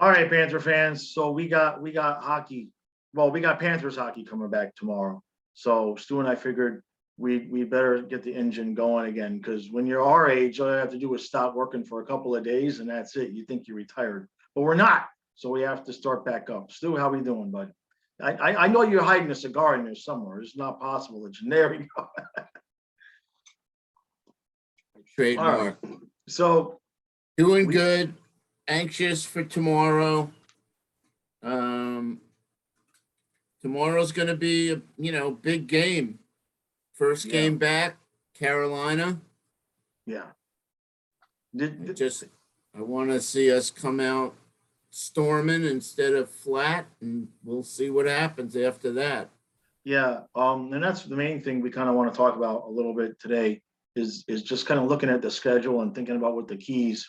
All right, Panther fans. So we got hockey. Well, we got Panthers hockey coming back tomorrow. So Stu and I figured we better get the engine going again, because when you're our age, all you have to do is stop working for a couple of days and that's it. You think you're retired, but we're not. So we have to start back up. Stu, how we doing, bud? I know you're hiding a cigar in there somewhere. It's not possible that you're there. We go. Trademark. All right. So Doing good. Anxious for tomorrow. Tomorrow's going to be a big game. First game back, Carolina. Yeah. I want to see us come out storming instead of flat, and we'll see what happens after that. Yeah, and that's the main thing we kind of want to talk about a little bit today is just kind of looking at the schedule and thinking about what the keys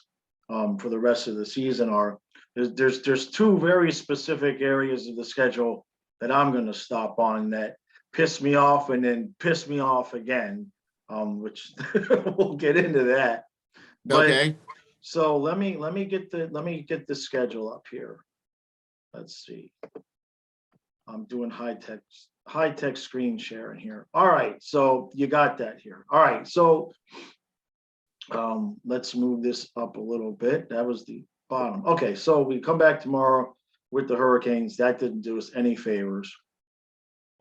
for the rest of the season are. There's two very specific areas of the schedule that I'm going to stop on that piss me off and then piss me off again, which we'll get into that. But, okay. So let me get the schedule up here. Let's see. I'm doing high tech screen sharing here. All right, so you got that here. All right, so let's move this up a little bit. That was the bottom. Okay, so we come back tomorrow with the Hurricanes. That didn't do us any favors.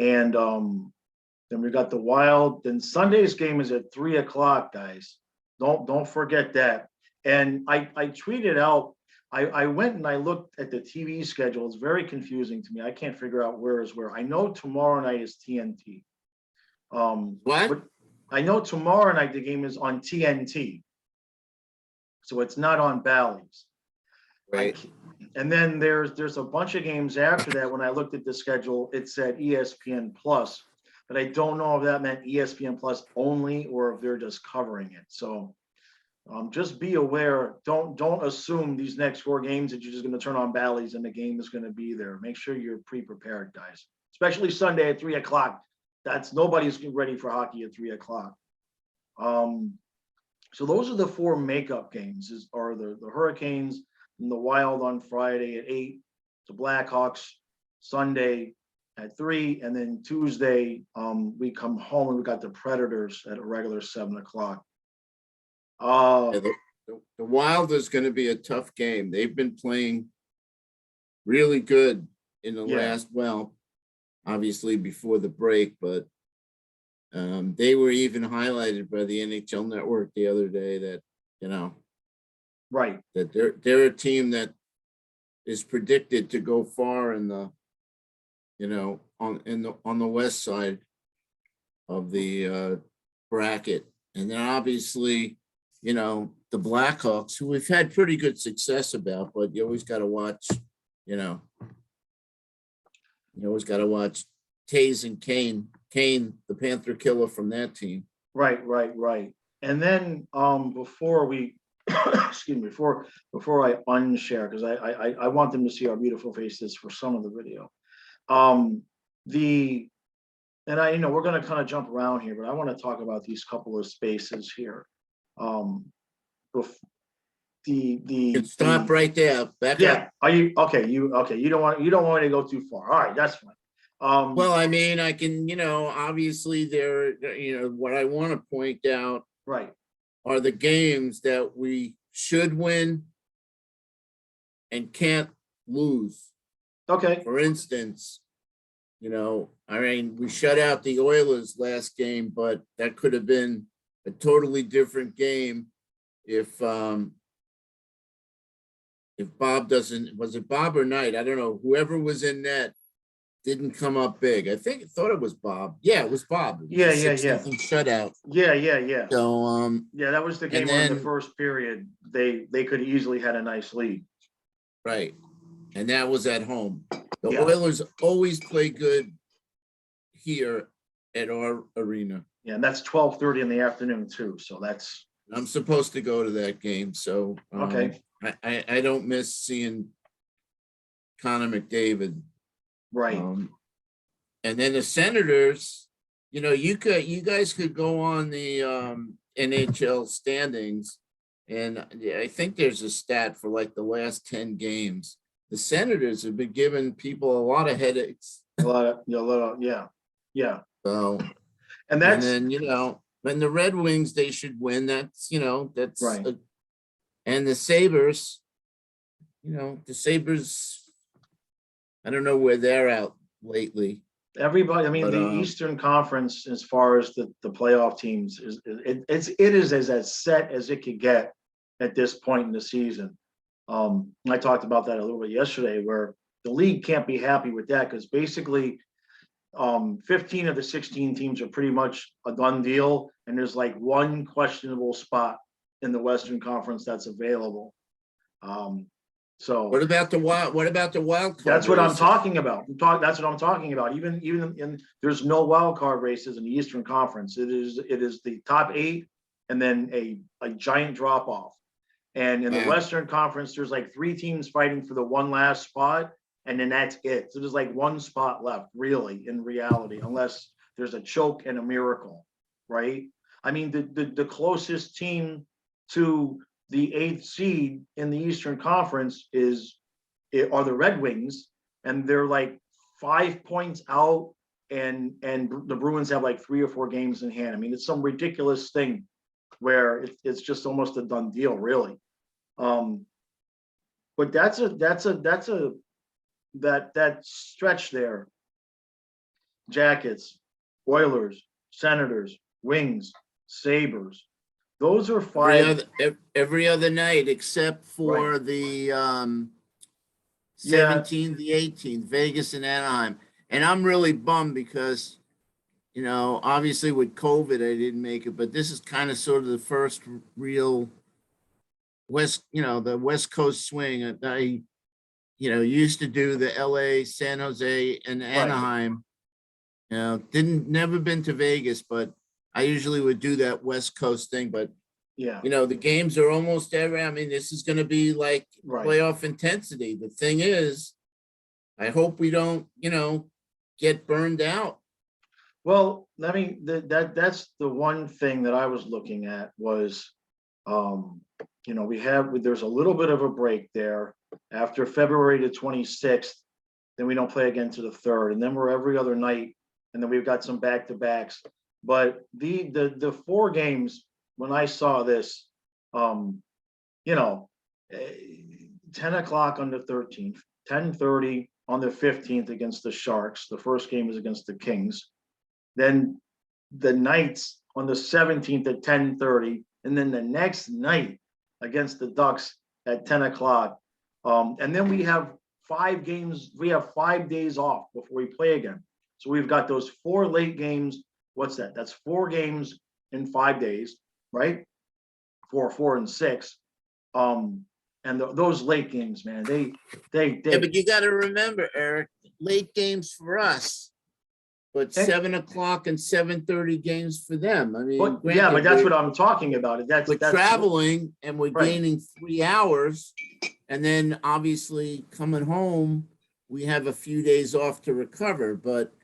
And then we got the Wild. Then Sunday's game is at 3:00, guys. Don't forget that. And I tweeted out. I went and I looked at the TV schedule. It's very confusing to me. I can't figure out where is where. I know tomorrow night is TNT. What? I know tomorrow night the game is on TNT. So it's not on Bally's. Right. And then there's a bunch of games after that. When I looked at the schedule, it said ESPN Plus, but I don't know if that meant ESPN Plus only or if they're just covering it. So just be aware. Don't assume these next four games that you're just going to turn on Bally's and the game is going to be there. Make sure you're pre-prepared, guys. Especially Sunday at 3:00. That's nobody's ready for hockey at 3:00. So those are the four makeup games. Are the Hurricanes and the Wild on Friday at 8, the Blackhawks Sunday at 3, and then Tuesday we come home and we got the Predators at a regular 7:00. The Wild is going to be a tough game. They've been playing really good in the last, well, obviously before the break, but they were even highlighted by the NHL Network the other day that, right, that they're a team that is predicted to go far in the, on the west side of the bracket. And then obviously, the Blackhawks, who we've had pretty good success about, but you always got to watch, you always got to watch Taze and Kane, the Panther killer from that team. right. And then before we, excuse me, before I unshare, because I want them to see our beautiful faces for some of the video. We're going to kind of jump around here, but I want to talk about these couple of spaces here. You can stop right there. Back up. Are you okay? You don't want me to go too far. All right, that's fine. Well, I mean, I can, obviously what I want to point out right are the games that we should win and can't lose. Okay. For instance, we shut out the Oilers last game, but that could have been a totally different game if Bob was it Bob or Knight? I don't know. Whoever was in net didn't come up big. Thought it was Bob. Yeah, it was Bob. It was Yeah. Shutout. Yeah. So that was the game where in the first period they could easily had a nice lead. Right. And that was at home. The Oilers always play good here at our arena. Yeah, and that's 12:30 in the afternoon too. So that's I'm supposed to go to that game. So okay. I don't miss seeing Connor McDavid. Right. And then the Senators, you guys could go on the NHL standings, and I think there's a stat for like the last 10 games. the Senators have been giving people a lot of headaches. Yeah. So, And and that's then, when the Red Wings, they should win. That's, right. And the Sabres, the Sabres, I don't know where they're out lately. Everybody, I mean, But, the Eastern Conference, as far as the playoff teams, it is as set as it could get at this point in the season. I talked about that a little bit yesterday, where the league can't be happy with that, because basically 15 of the 16 teams are pretty much a done deal, and there's like one questionable spot in the Western Conference that's available. So what about the wild card? that's what I'm races? talking about. That's what I'm talking about. Even in there's no wild card races in the Eastern Conference. It is the top 8 and then a giant drop off. And in the Western Conference, there's like 3 teams fighting for the one last spot, and then that's it. So there's like one spot left, really, in reality, unless there's a choke and a miracle, right? I mean, the closest team to the 8th seed in the Eastern Conference are the Red Wings, and they're like 5 points out, and the Bruins have like 3 or 4 games in hand. I mean, it's some ridiculous thing where it's just almost a done deal, really. But that stretch there. Jackets, Oilers, Senators, Wings, Sabres. Those are 5 every other night except for Right. the 17th, the 18th, Vegas and Anaheim. And I'm really bummed because, obviously with COVID, I didn't make it, but this is kind of sort of the first real the West Coast swing. I used to do the LA, San Jose, and Anaheim. Never been to Vegas, but I usually would do that West Coast thing. But Yeah. the games are almost every. I mean, this is going to be like playoff intensity. The thing is, I hope we don't, get burned out. Well, I mean, that's the one thing that I was looking at was, there's a little bit of a break there after February the 26th. Then we don't play again to the 3rd, and then we're every other night, and then we've got some back-to-backs. But the 4 games, when I saw this, 10 o'clock on the 13th, 10:30 on the 15th against the Sharks. The first game is against the Kings. Then the Knights on the 17th at 10:30, and then the next night against the Ducks at 10 o'clock. And then we have 5 games. We have 5 days off before we play again. So we've got those 4 late games. What's that? That's 4 games in 5 days, right? 4 and 6. And those late games, man, they. Yeah, but you got to remember, Eric, late games for us, but 7 o'clock and 7:30 games for them. I mean, but that's what I'm talking about. That's traveling, and we're gaining 3 hours, and then obviously coming home, we have a few days off to recover. But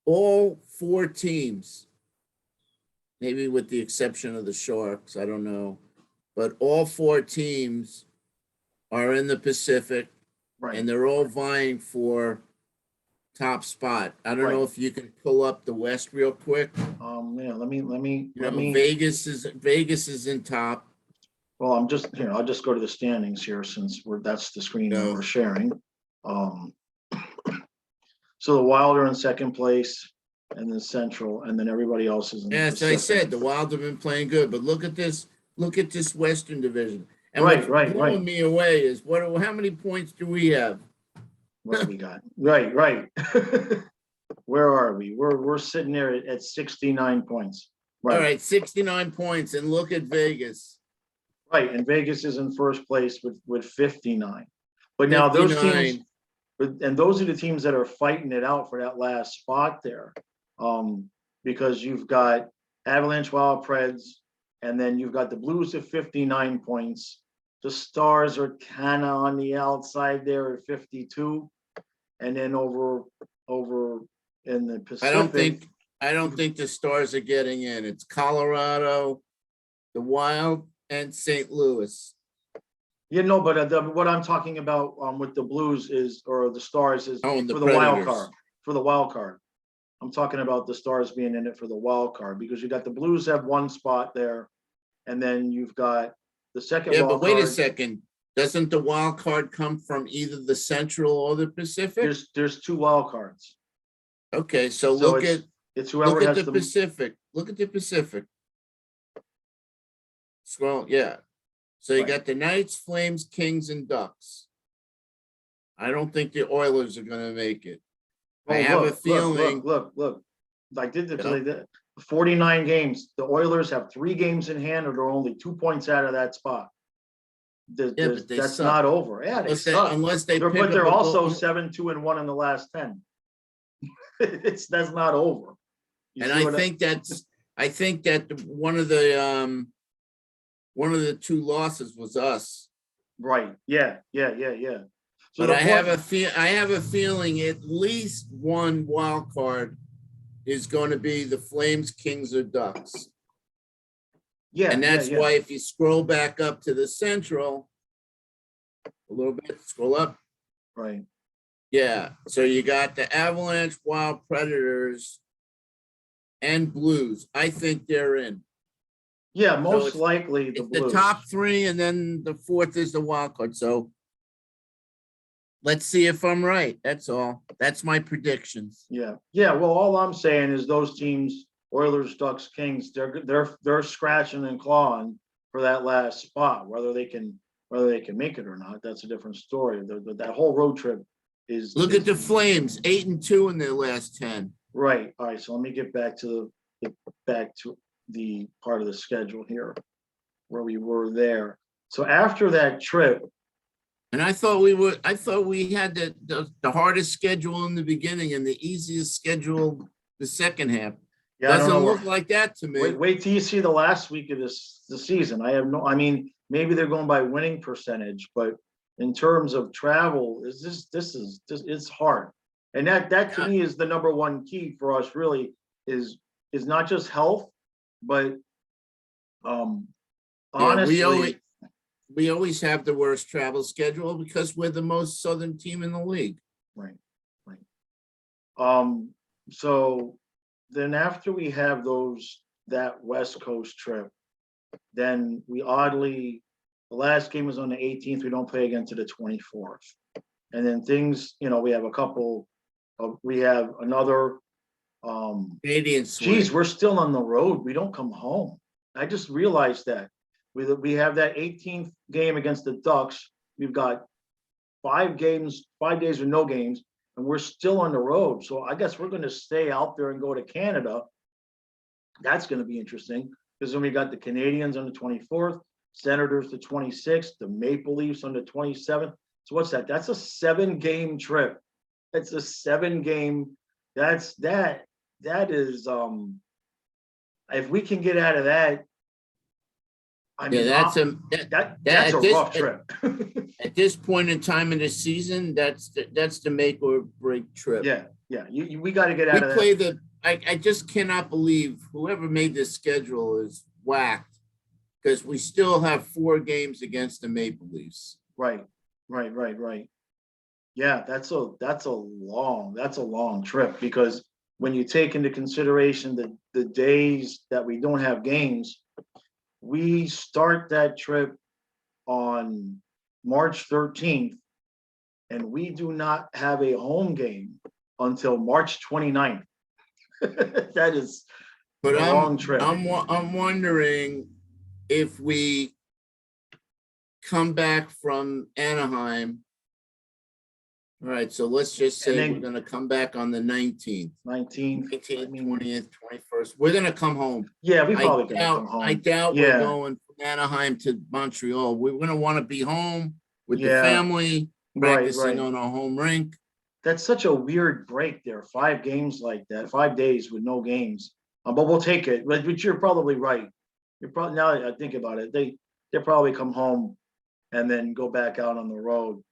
all 4 teams, maybe with the exception of the Sharks, I don't know, but all 4 teams are in the Pacific, and they're all vying for top spot. I don't know if you can pull up the West real quick. Yeah, let me. Vegas is in top. Well, I'll just go to the standings here, since that's the screen that we're sharing. So the Wild are in second place, and then Central, and then everybody else is in the As I said, the Wild have been playing good, but look at this Western Division. And what's blowing me away is how many points do we have? What do we got? Right. Where are we? We're sitting there at 69 points. All right, 69 points, and look at Vegas. Right, and Vegas is in first place with 59. But now those teams, and those are the teams that are fighting it out for that last spot there, because you've got Avalanche, Wild, Preds, and then you've got the Blues at 59 points. The Stars are kind of on the outside there at 52, and then over in the Pacific. I don't think the Stars are getting in. It's Colorado, the Wild, and St. Louis. You know, but what I'm talking about with the Blues is, or the Stars is Oh, and the for the wild Predators. card, for the wild card. I'm talking about the Stars being in it for the wild card because you got the Blues have one spot there, and then you've got the second Yeah, but wild wait a card. second. Doesn't the wild card come from either the Central or the Pacific? There's two wild cards, Okay, so so it's whoever has the the Pacific. Look at the Pacific. Scroll, yeah. So you right. got the Knights, Flames, Kings, and Ducks. I don't think the Oilers are going to make it. I Oh, have a look, feeling. look. I did this. Yeah. They did 49 games. The Oilers have 3 games in hand, or they're only 2 points out of that spot. Yeah, but they That's suck. not over. Yeah, they suck. Unless they pick But up they're a also goal. 7-2-1 in the last 10. That's not over. You And see what I think that one of the 2 losses was us. right. Yeah. So But the I point, have a feeling at least one wild card is going to be the Flames, Kings, or Ducks. And that's why if you scroll back up to the Central a little bit, scroll up. Right. Yeah. So you got the Avalanche, Wild, Predators, and Blues. I think they're in. Yeah, So most likely the it's the Blues. top 3, and then the 4th is the wild card. So let's see if I'm right. That's all. That's my predictions. Yeah. Well, all I'm saying is those teams, Oilers, Ducks, Kings, they're scratching and clawing for that last spot. Whether they can make it or not, that's a different story. That whole road trip is. Look at the Flames, 8-2 in their last 10. Right. All right. So let me get back to the part of the schedule here where we were there. So after that trip, And I thought we had the hardest schedule in the beginning and the easiest schedule the second half. yeah, I don't Doesn't know. look like that to me. Wait till you see the last week of the season. I mean, maybe they're going by winning percentage, but in terms of travel, it's hard. And that to me is the number one key for us really is not just health, but honestly, we always have the worst travel schedule because we're the most southern team in the league. right. So then after we have that West Coast trip, then the last game was on the 18th. We don't play again to the 24th. And then things, we have we have another, Canadian swing. geez, we're still on the road. We don't come home. I just realized that we have that 18th game against the Ducks. We've got 5 days with no games, and we're still on the road. So I guess we're going to stay out there and go to Canada. That's going to be interesting because then we got the Canadians on the 24th, Senators the 26th, the Maple Leafs on the 27th. So what's that? That's a 7-game trip. That's a 7-game. That is if we can get out of that, I mean, that's a rough trip. At this point in time in the season, that's the make or break trip. Yeah. We got to get out of that. I just cannot believe whoever made this schedule is whacked because we still have 4 games against the Maple Leafs. Right. Yeah, that's a long trip because when you take into consideration the days that we don't have games, we start that trip on March 13th, and we do not have a home game until March 29th. That is a long trip. I'm wondering if we come back from Anaheim. All right, so let's just say we're going to come back on the 19th. 19th, 20th, 21st. We're going to come home. Yeah, we probably can come home. I doubt we're going from Anaheim to Montreal. We're going to want to be home with the family, practicing on our home rink. That's such a weird break there. 5 games like that, 5 days with no games. But we'll take it. But you're probably right. Now that I think about it, they probably come home and then go back out on the road.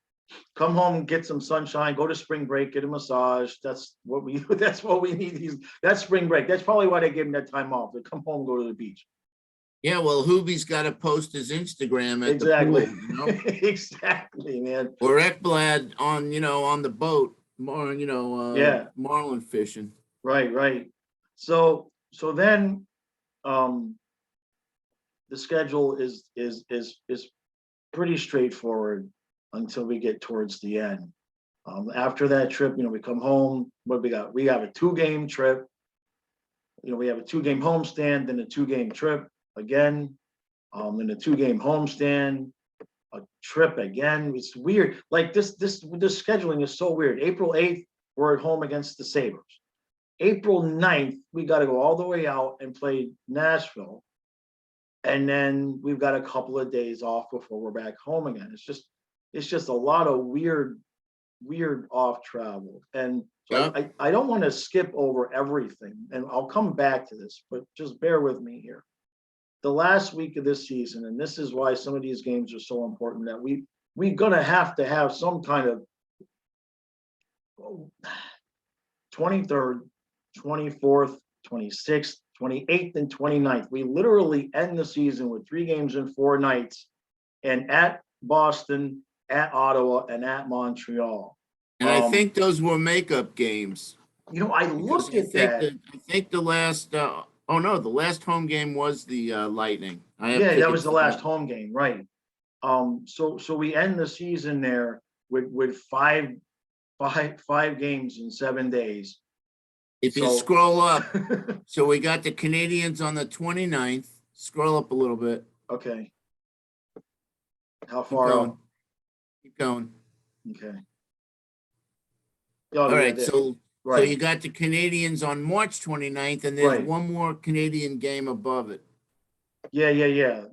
Come home, get some sunshine, go to spring break, get a massage. That's what we need. That's spring break. That's probably why they gave them that time off. They come home, go to the beach. Yeah, well, Hoobie's got to post his Instagram at the Exactly. pool, you know, Exactly, man. or Ekblad on, on the boat, more, Yeah, marlin fishing. right, right. So then, um, the schedule is pretty straightforward until we get towards the end. After that trip, we come home. What we got? We have a 2-game trip. We have a 2-game homestand, then a 2-game trip again, then a 2-game homestand, a trip again. It's weird. Like this scheduling is so weird. April 8th, we're at home against the Sabres. April 9th, we got to go all the way out and play Nashville. And then we've got a couple of days off before we're back home again. It's just a lot of weird off travel. And so Yeah. I don't want to skip over everything, and I'll come back to this, but just bear with me here. The last week of this season, and this is why some of these games are so important, that we're gonna have to have some kind of 23rd, 24th, 26th, 28th, and 29th. We literally end the season with 3 games in 4 nights, and at Boston, at Ottawa, and at Montreal. And I think those were makeup games. I Because looked at that. I think the last, oh no, the last home game was the Lightning. I have Yeah, that was tickets the for last that. home game, right? So we end the season there with five games in 7 days. If you So scroll up, so we got the Canadians on the 29th. Scroll up a little bit. okay, how Keep far going. up? Keep going. Okay. All Oh, yeah, right, so right, you got the Canadians on March 29th, and there's right. one more Canadian game above it. Yeah. The Yeah,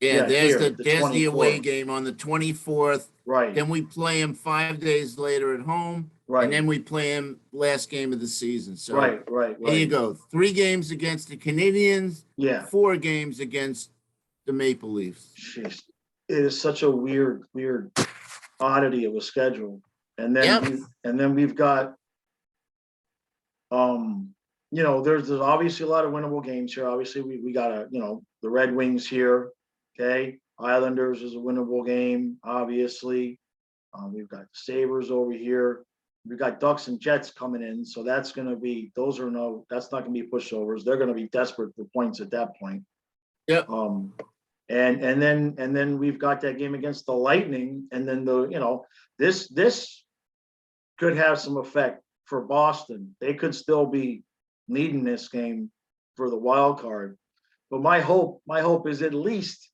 yeah, here, the there's the away 24th. game on the 24th. Right, Then we play them 5 days later at home, and right, then we play them last game of the season. So there you right. go. 3 games against the Canadians, Yeah. 4 games against the Maple Leafs. Jeez. It is such a weird oddity of a schedule. And then Yep. we've got there's obviously a lot of winnable games here. Obviously, we got the Red Wings here. Okay. Islanders is a winnable game, obviously. We've got the Sabres over here. We've got Ducks and Jets coming in. So that's not gonna be pushovers. They're gonna be desperate for points at that point. Yep. And then we've got that game against the Lightning, and then this could have some effect for Boston. They could still be leading this game for the wild card. But my hope is at least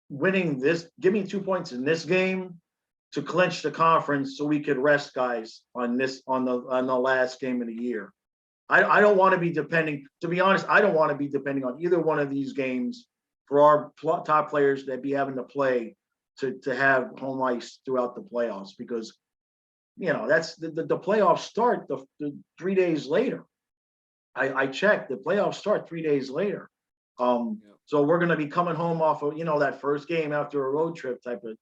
winning this, give me 2 points in this game to clinch the conference, so we could rest guys on the last game of the year. I don't want to be depending, to be honest, I don't want to be depending on either one of these games for our top players that be having to play to have home ice throughout the playoffs, because that's the playoffs start the 3 days later. I checked, the playoffs start 3 days later. So we're going to be coming home off of that first game after a road trip type of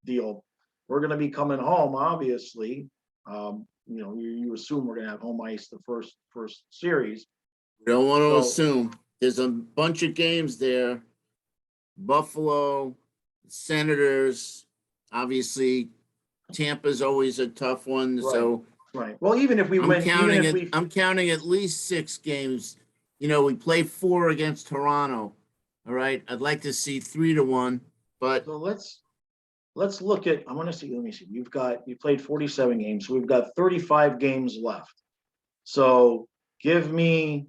deal. We're going to be coming home, obviously. You assume we're going to have home ice the first series. We don't want to assume. There's a bunch of games there. Buffalo, Senators, obviously Tampa's always a tough one. Right. So right. Well, even if we win, I'm counting at least 6 games. We play 4 against Toronto. All right. I'd like to see 3-1, but so let's look at, let me see. We played 47 games, so we've got 35 games left. So give me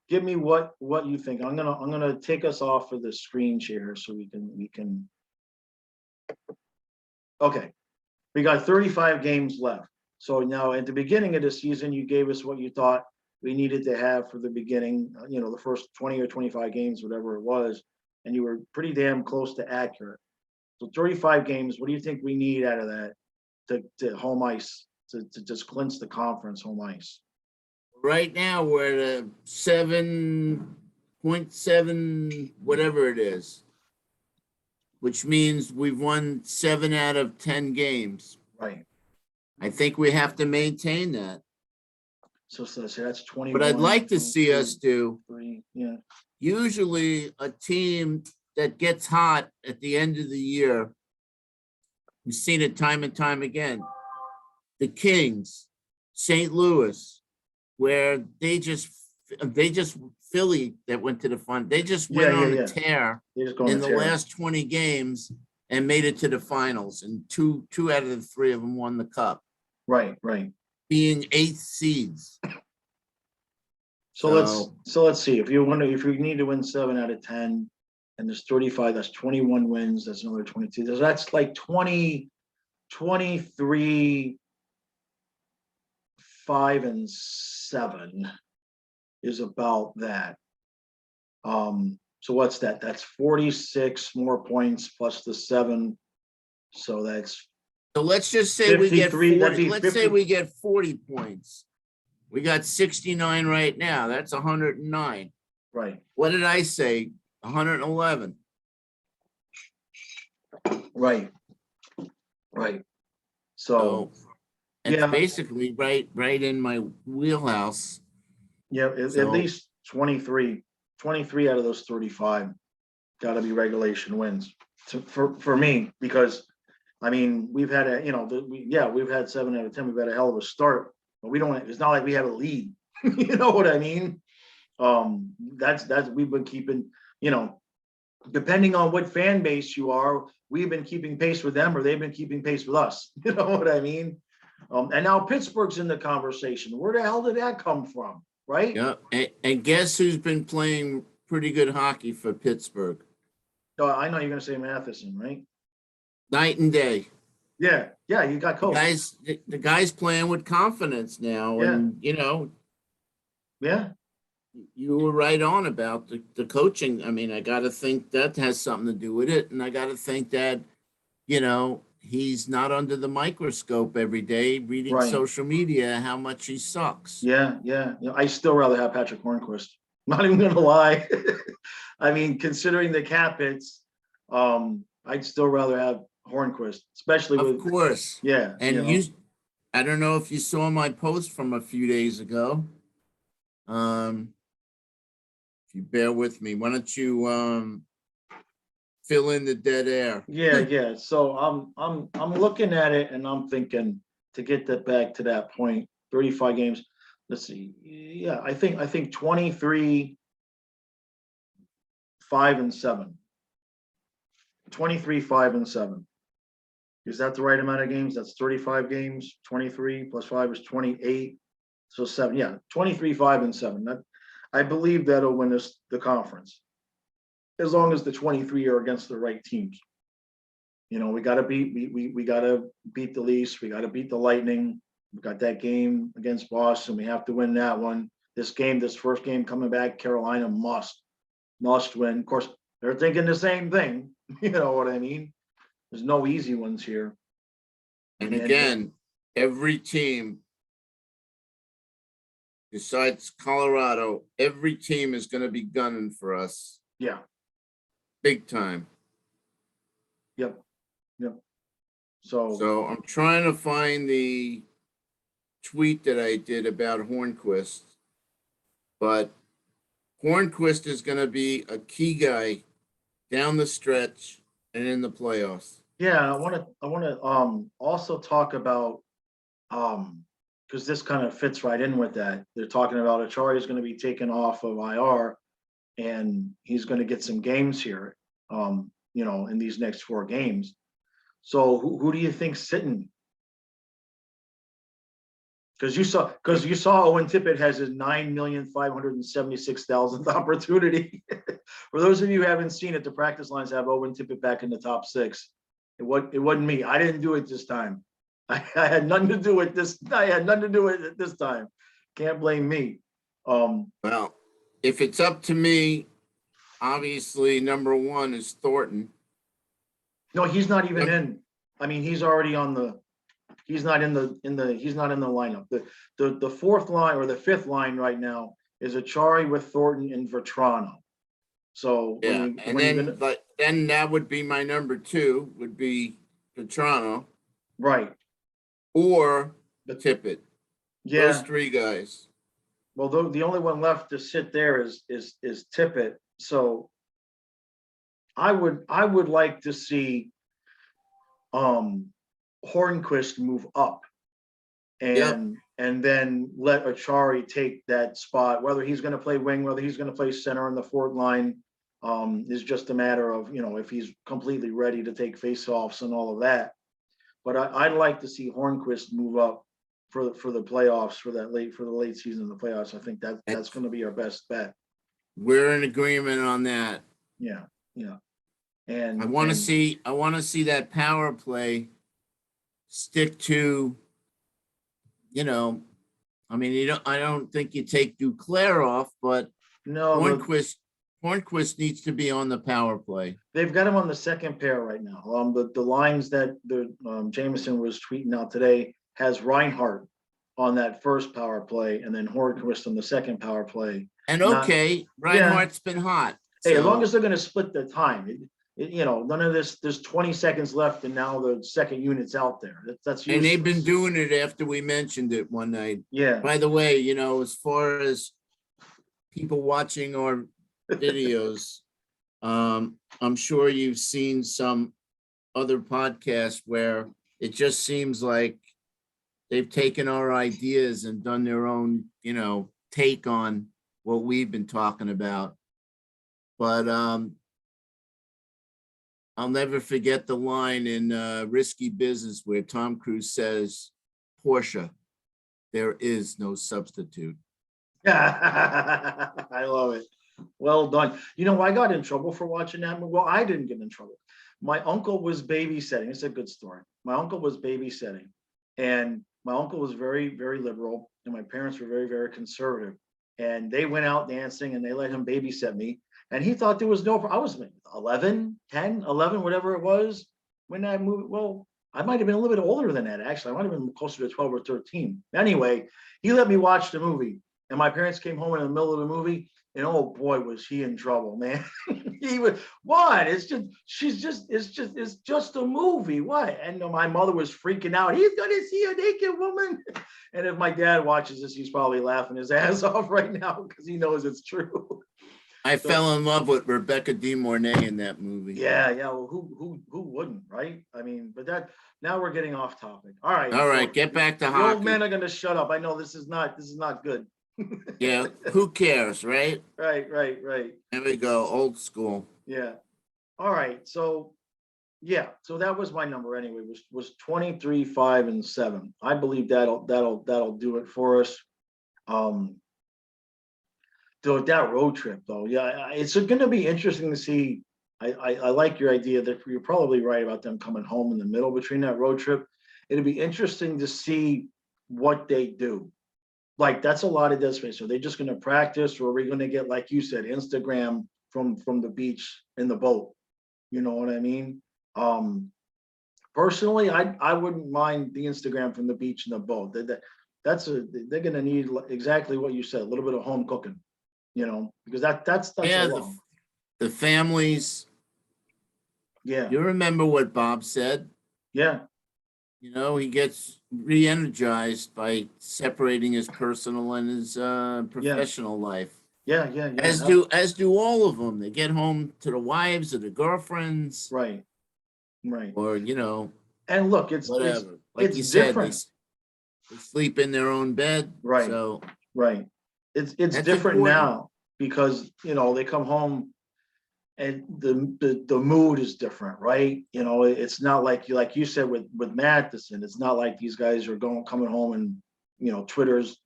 what you think. I'm gonna take us off of the screen share so we can. Okay, we got 35 games left. So now at the beginning of the season, you gave us what you thought we needed to have for the beginning, the first 20 or 25 games, whatever it was, and you were pretty damn close to accurate. So 35 games, what do you think we need out of that to home ice, to just clinch the conference home ice? right now we're at 7.7, whatever it is, which means we've won 7 out of 10 games. Right. I think we have to maintain that. So let's say that's 21. What I'd like to see 22, us do, 3, yeah. usually a team that gets hot at the end of the year, we've seen it time and time again. The Kings, St. Louis, where they just Philly that went to the fun. They just went Yeah, on yeah. a tear They just go on in a the tear. last 20 games and made it to the finals. And two out of the three of them won the cup, Right. being 8th seeds. So let's see. If you need to win 7 out of 10, and there's 35, that's 21 wins. That's another 22. That's like 20, 23, 5 and 7 is about that. So what's that? That's 46 more points plus the 7. So that's So let's just say we get 53, 40. that'd be Let's say 50. we get 40 points. We got 69 right now. That's 109. right. What did I say? 111. Right. So So it's yeah, basically right in my wheelhouse. yeah, at So least 23 out of those 35 got to be regulation wins for me, because I mean, we've had we've had 7 out of 10. We've had a hell of a start, but it's not like we have a lead. You know what I mean? That's we've been keeping, depending on what fan base you are, we've been keeping pace with them, or they've been keeping pace with us. You know what I mean? And now Pittsburgh's in the conversation. Where the hell did that come from? Right? yeah, and guess who's been playing pretty good hockey for Pittsburgh? Oh, I know you're going to say Matheson, right? Night and day. Yeah, you got The coach. guy's playing with confidence now, Yeah. and Yeah, you were right on about the coaching. I mean, I got to think that has something to do with it, and I got to think that he's not under the microscope every day reading right. social media how much he sucks. Yeah. I still rather have Patrick Hornquist. Not even gonna lie. I mean, considering the cap hits, I'd still rather have Hornquist, especially Of with course. yeah. And I don't know if you saw my post from a few days ago. If you bear with me, why don't you fill in the dead air? Yeah. So I'm looking at it and I'm thinking, to get that back to that point, 35 games. Let's see. Yeah, I think 23, 5 and 7. 23, 5 and 7. Is that the right amount of games? That's 35 games. 23 plus 5 is 28. So 7. Yeah, 23, 5 and 7. I believe that'll win us the conference, as long as the 23 are against the right teams. We got to we got to beat the Leafs. We got to beat the Lightning. We got that game against Boston. We have to win that one. This first game coming back, Carolina must win. Of course, they're thinking the same thing. You know what I mean? There's no easy ones here. And again, every team besides Colorado, every team is going to be gunning for us. Yeah. Big time. Yep. So I'm trying to find the tweet that I did about Hornquist, but Hornquist is going to be a key guy down the stretch and in the playoffs. Yeah, I want to also talk about because this kind of fits right in with that. They're talking about Achari is going to be taken off of IR, and he's going to get some games here, in these next 4 games. So who do you think's sitting? Because you saw Owen Tippett has his 9,576,000th opportunity. For those of you who haven't seen it, the practice lines have Owen Tippett back in the top 6. It wasn't me. I didn't do it this time. I had nothing to do with this. I had nothing to do with it this time. Can't blame me. Well, if it's up to me, obviously number 1 is Thornton. No, he's not even in. I mean, he's already on the. He's not in the lineup. The 4th line or the 5th line right now is Achari with Thornton and Vetrano. So yeah, then that would be my number 2 would be Vetrano, right, or the Tippett. Yeah, those 3 guys. Well, the only one left to sit there is Tippett. So I would like to see Hornquist move up Yep. and then let Achari take that spot. Whether he's going to play wing, whether he's going to play center in the fourth line, is just a matter of, if he's completely ready to take faceoffs and all of that. But I'd like to see Hornquist move up for the playoffs for the late season of the playoffs. I think that's going to be our best bet. We're in agreement on that. Yeah, yeah. I want to see that power play stick to, I mean, I don't think you take Duclair off, but no, Hornquist needs to be on the power play. they've got him on the second pair right now. The lines that Jameson was tweeting out today has Reinhardt on that first power play, and then Hornquist on the second power play. And okay, Reinhardt's been hot. Hey, as long as they're going to split the time, none of this. There's 20 seconds left, and now the second unit's out there. That's useless. And they've been doing it after we mentioned it one night. Yeah. By the way, as far as people watching our videos, I'm sure you've seen some other podcasts where it just seems like they've taken our ideas and done their own, take on what we've been talking about. But I'll never forget the line in Risky Business where Tom Cruise says, "Portia, there is no substitute." I love it. Well done. I got in trouble for watching that movie. Well, I didn't get in trouble. My uncle was babysitting. It's a good story. My uncle was babysitting, and my uncle was very, very liberal, and my parents were very, very conservative. And they went out dancing, and they let him babysit me. And he thought there was no, I was 11, 10, 11, whatever it was when that movie, well, I might have been a little bit older than that, actually. I might have been closer to 12 or 13. Anyway, he let me watch the movie. And my parents came home in the middle of the movie, and oh boy, was he in trouble, man. He was, what? It's just a movie. What? And my mother was freaking out. He's going to see a naked woman. And if my dad watches this, he's probably laughing his ass off right now because he knows it's true. I fell in love with Rebecca De Mornay in that movie. Yeah. Well, who wouldn't, right? I mean, but now we're getting off topic. All right. So get back to hockey. The old men are going to shut up. I know this is not good. Yeah, who cares, right? Right. There we go, old school. Yeah. All right. So that was my number anyway. Was 23, 5, and 7. I believe that'll do it for us. That road trip though, yeah, it's going to be interesting to see. I like your idea that you're probably right about them coming home in the middle between that road trip. It'll be interesting to see what they do. Like, that's a lot of dead space. Are they just going to practice, or are we going to get, like you said, Instagram from the beach in the boat? You know what I mean? Personally, I wouldn't mind the Instagram from the beach in the boat. They're going to need exactly what you said, a little bit of home cooking. Because that's the families. Yeah. You remember what Bob said? Yeah. He gets re-energized by separating his personal and his professional life. Yeah. As do all of them. They get home to the wives or the girlfriends. Right. Or, and look, it's whatever. Like it's you said, different. They sleep in their own bed. Right. So right. It's different important now because, they come home and the mood is different, right? It's not like you said with Matheson. It's not like these guys are coming home and Twitter's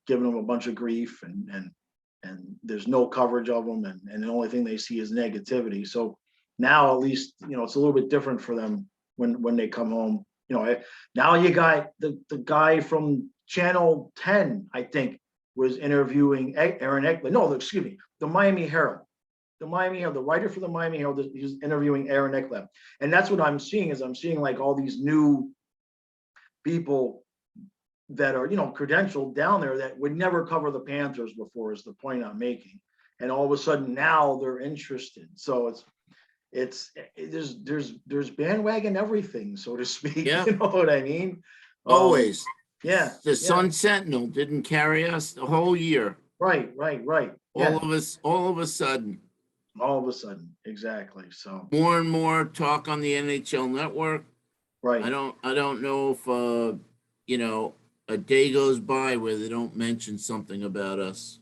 giving them a bunch of grief and there's no coverage of them and the only thing they see is negativity. So now at least it's a little bit different for them when they come home. Now you got the guy from Channel 10, I think, was interviewing Aaron Eckler. No, excuse me, the Miami Herald. The writer for the Miami Herald, he's interviewing Aaron Eckler. And that's what I'm seeing like all these new people that are, credentialed down there that would never cover the Panthers before, is the point I'm making. And all of a sudden now they're interested. So there's bandwagon everything, so to speak. Yeah. You know what I mean? Always. Yeah, The yeah, Sun Sentinel didn't carry us the whole year. right, right, right. Yeah, All of a sudden, all of a sudden, exactly. So, more and more talk on the NHL network. right. I don't know if you know, a day goes by where they don't mention something about us.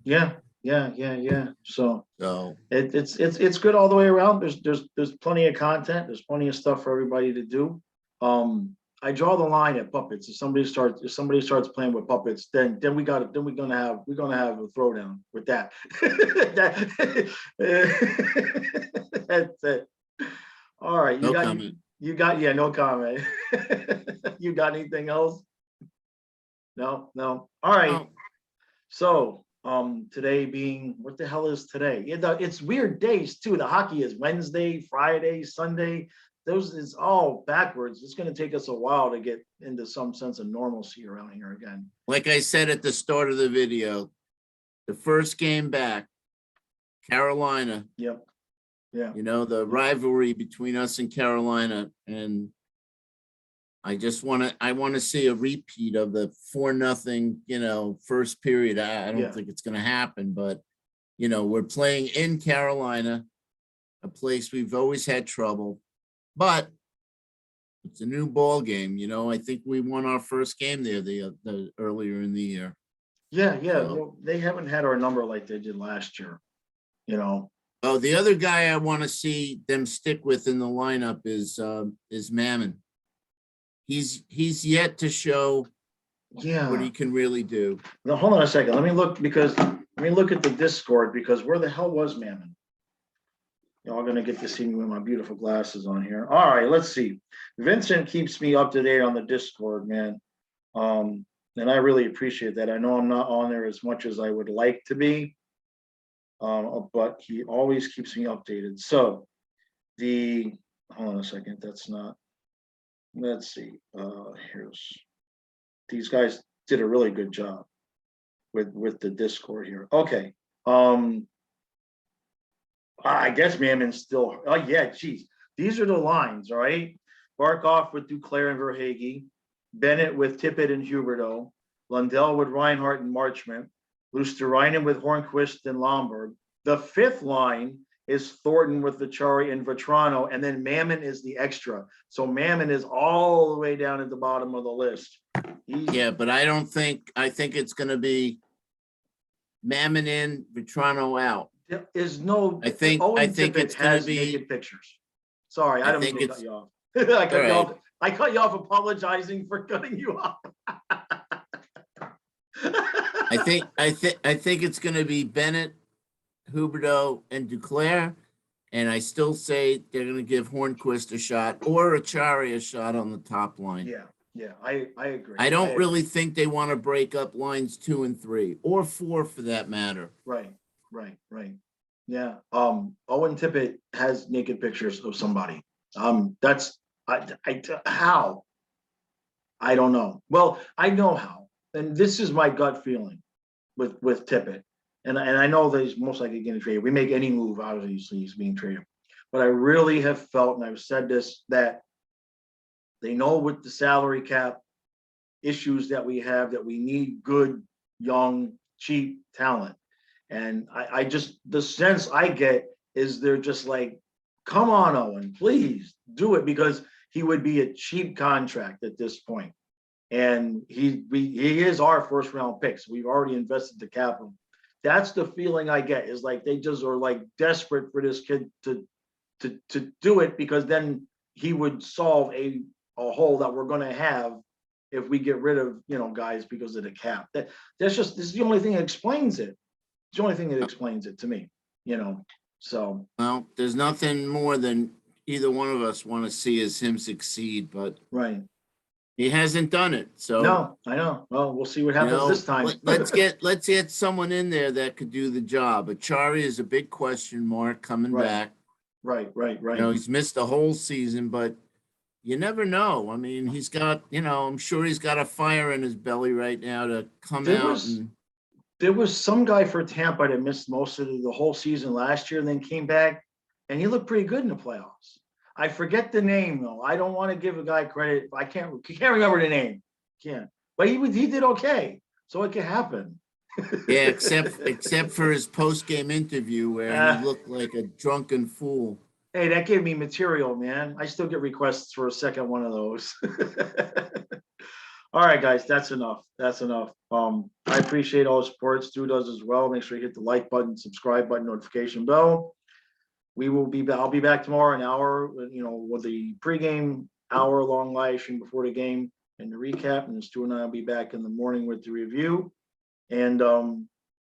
Yeah, yeah, yeah, yeah. So So it's good all the way around. There's plenty of content. There's plenty of stuff for everybody to do. I draw the line at puppets. If somebody starts playing with puppets, then we're gonna have a throwdown with that. That's it. All right, no comment. you got yeah, no comment. You got anything else? No, no. All right. Oh, So, today being, what the hell is today? It's weird days too. The hockey is Wednesday, Friday, Sunday. Those is all backwards. It's going to take us a while to get into some sense of normalcy around here again. like I said at the start of the video, the first game back, Carolina, Yep. Yeah. you know, the rivalry between us and Carolina. And I want to see a repeat of the 4-0, you know, first period. I don't Yeah. think it's going to happen, but you know, we're playing in Carolina, a place we've always had trouble, but it's a new ball game. You know, I think we won our first game there the earlier in the year. Yeah. Yeah. So, Well, they haven't had our number like they did last year, you know. oh, the other guy I want to see them stick with in the lineup is Mammon. He's yet to show what Yeah. he can really do. Now, hold on a second. Let me look at the Discord because where the hell was Mammon? Y'all gonna get to see me with my beautiful glasses on here. All right, let's see. Vincent keeps me up to date on the Discord, man. And I really appreciate that. I know I'm not on there as much as I would like to be. But he always keeps me updated. So hold on a second, that's not, let's see. Here's these guys did a really good job with the Discord here. Okay. I guess Mammon's still, oh yeah, geez. These are the lines, all right? Barkov with Duclair and Verhage, Bennett with Tippett and Huberto, Lundell with Reinhardt and Marchment, Lusterinen with Hornquist and Lombard. The fifth line is Thornton with Vichari and Vetrano, and then Mammon is the extra. So Mammon is all the way down at the bottom of the list. Yeah, but I think it's going to be Mammon in, Vetrano out. There is no. I think Tippett it's going has to be naked pictures. Sorry, I don't mean to cut you off. I cut you off. I cut you off apologizing for cutting you off. I think it's going to be Bennett, Huberto, and Duclair, and I still say they're going to give Hornquist a shot or Achari a shot on the top line. Yeah, I agree. I don't really think they want to break up lines 2 and 3 or 4 for that matter. Right. Yeah. Owen Tippett has naked pictures of somebody. That's how. I don't know. Well, I know how, and this is my gut feeling with Tippett, and I know that he's most likely getting traded. We make any move, obviously he's being traded, but I really have felt, and I've said this, that they know with the salary cap issues that we have that we need good, young, cheap talent. And I just, the sense I get is they're just like, come on, Owen, please do it, because he would be a cheap contract at this point. And he is our first round pick. So we've already invested the capital. That's the feeling I get, is like they just are like desperate for this kid to do it, because then he would solve a hole that we're going to have if we get rid of, guys because of the cap. This is the only thing that explains it. It's the only thing that explains it to me, so. Well, there's nothing more than either one of us want to see is him succeed, but Right. he hasn't done it. So no, I know. Well, we'll see what happens this time. let's get someone in there that could do the job. Achari is a big question mark coming back. Right. He's missed the whole season, but you never know. I mean, he's got, I'm sure he's got a fire in his belly right now to come out. There was some guy for Tampa that missed most of the whole season last year and then came back, and he looked pretty good in the playoffs. I forget the name though. I don't want to give a guy credit. I can't remember the name. Can't. but he did okay. So it can happen. Yeah, except for his post-game interview where he Uh, looked like a drunken fool. Hey, that gave me material, man. I still get requests for a second one of those. All right, guys, that's enough. That's enough. I appreciate all the support. Stu does as well. Make sure you hit the like button, subscribe button, notification bell. I'll be back tomorrow, an hour, with the pregame hour-long live stream before the game and the recap. And Stu and I will be back in the morning with the review. And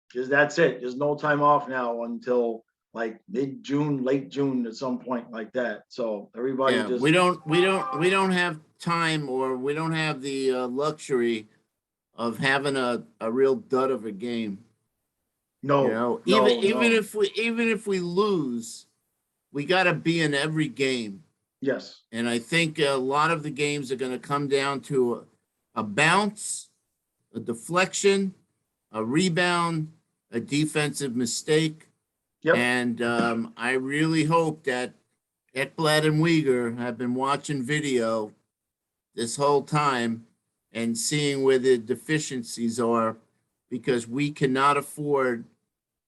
because that's it. There's no time off now until like mid-June, late June at some point like that. So everybody Yeah, just we don't have time, or we don't have the luxury of having a real dud of a game. no, Even no. if we lose, we got to be in every game. Yes. And I think a lot of the games are going to come down to a bounce, a deflection, a rebound, a defensive mistake. Yep. And I really hope that Ekblad and Uyghur have been watching video this whole time and seeing where the deficiencies are, because we cannot afford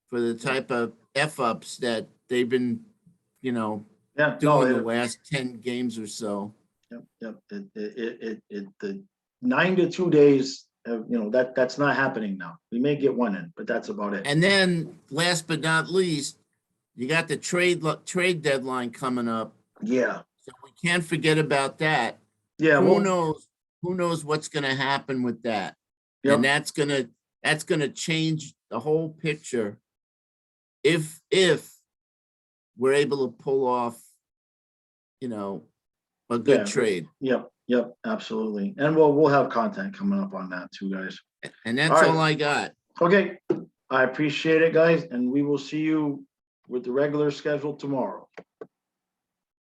for the type of F-ups that they've been, Yeah. doing the No. last 10 games or so. Yep. Yep. The 9 to 2 days. That's not happening now. We may get one in, but that's about it. And then last but not least, you got the trade deadline coming up. Yeah. So we can't forget about that. Yeah. Who Well. knows what's going to happen with that? Yep. And that's going to change the whole picture if we're able to pull off, a good trade. Yep. Yep. Absolutely. And we'll have content coming up on that too, guys. And that's All all right. I got. Okay. I appreciate it, guys, and we will see you with the regular schedule tomorrow.